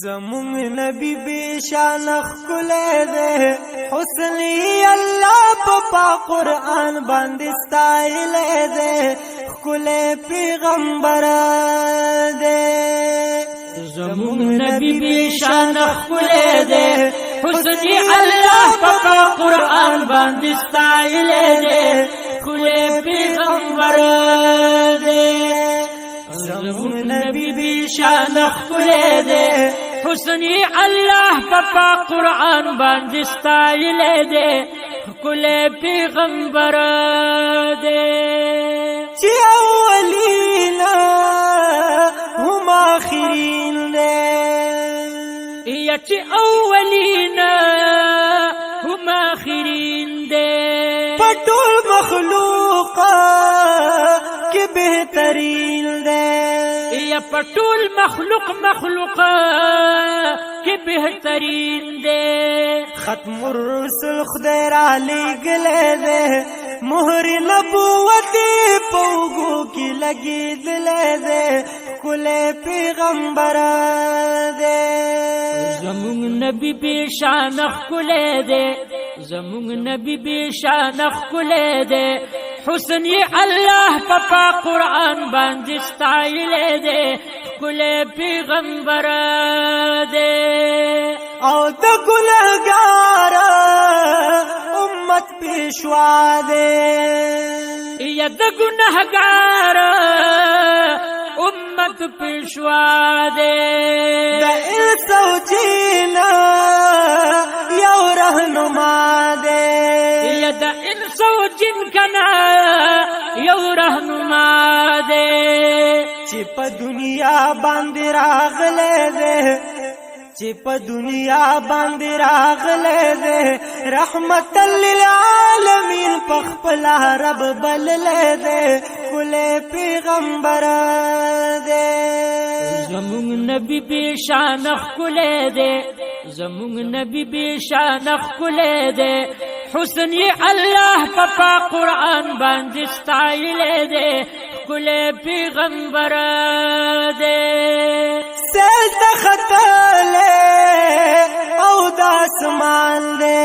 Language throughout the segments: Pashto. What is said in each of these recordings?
زمون نبی بیشان خکلے دے حسنی اللہ پپا قرآن باندستائلے دے خکلے پیغمبر دے زمون نبی بیشان خکلے دے حسنی اللہ پپا قرآن باندستائلے دے خکلے پیغمبر دے زمون نبی بیشان خکلے دے حسنی اللہ پپا قرآن باندستائلے دے خکلے پیغمبر دے چی اولین هم آخرین دے یا چی اولین هم آخرین دے پٹول مخلوق کے بہترین دے یا پٹول مخلوق کے بہترین دے ختم الرسل خدای را لگلے دے مہر نبوت پوگو کی لگی دلے دے کلے پیغمبر دے زمون نبی بیشان خکلے دے زمون نبی بیشان خکلے دے حسنی اللہ پپا قرآن باندستائلے دے خکلے پیغمبر دے او دا گنہگار امت پیشوا دے یا دا گنہگار امت پیشوا دے دا انس و جین یو رہنما دے یا دا انس و جن کنا یو رہنما دے چی پا دنیا باندی راغلے دے چی پا دنیا باندی راغلے دے رحمت للعالمین پخپلا رب بللے دے کلے پیغمبر دے زمون نبی بیشان خکلے دے زمون نبی بیشان خکلے دے حسنی اللہ پپا قرآن باندستائلے دے خکلے پیغمبر دے سیل تختلے او دا اسمان دے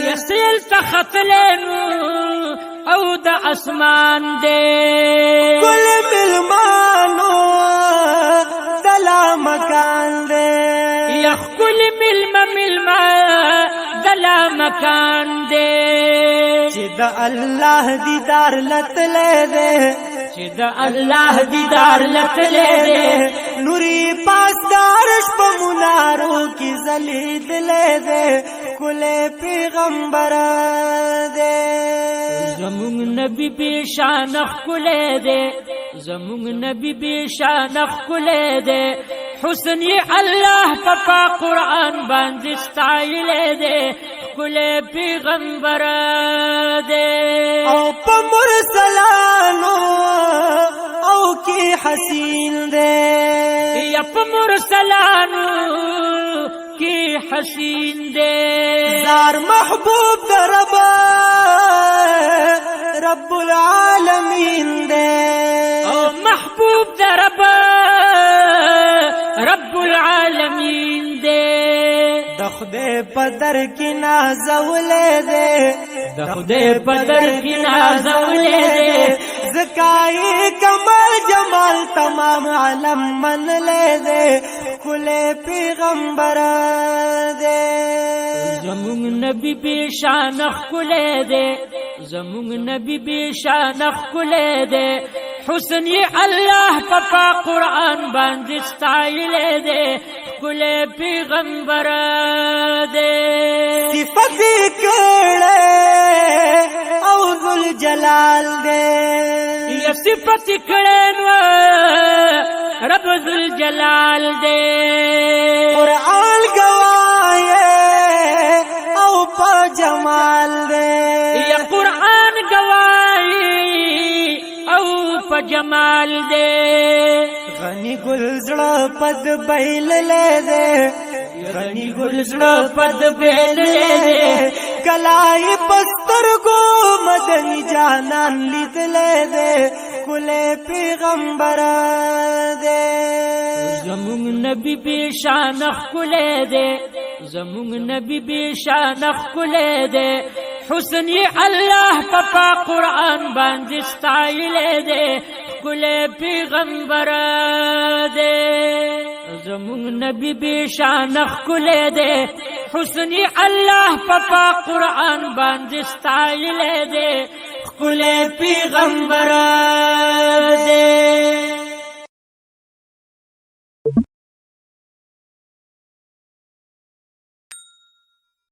یا سیل تختلے او دا اسمان دے کل ملمانو دلا مکان دے یا کل ملما دلا مکان دے چی دا اللہ دیدار لتلے دے چی دا اللہ دیدار لتلے دے نوری پاس دارش پا منارو کی زلید لے دے کلے پیغمبر دے زمون نبی بیشان خکلے دے زمون نبی بیشان خکلے دے حسنی اللہ پپا قرآن باندستائلے دے خکلے پیغمبر دے او پا مرسلانو او کی حسین دے یا پا مرسلانو کی حسین دے زار محبوب در رب العالمین دے او محبوب در رب العالمین دے دخدے پدر کی نازولے دے دخدے پدر کی نازولے دے زکائی کمال جمال تمام عالم من لے دے کلے پیغمبر دے زمون نبی بیشان خکلے دے زمون نبی بیشان خکلے دے حسنی اللہ پپا قرآن باندستائلے دے خکلے پیغمبر دے صفت کڑے او ذل جلال دے یا صفت کڑے رب ذل جلال دے قرآن گوائے او پا جمال دے یا قرآن گواہی او پا جمال دے غنی گلزڑا پد بیل لے دے غنی گلزڑا پد بیل لے دے کلائی پستر کو مدنی جانان لید لے دے خکلے پیغمبر دے زمون نبی بے شان خکلے دے زمون نبی بے شان خکلے دے حسن اللہ پپا قرآن باندې ستایلے دے خکلے پیغمبر دے زمون نبی بے شان خکلے دے حسن اللہ پپا قرآن باندې ستایلے دے خکلے پیغمبر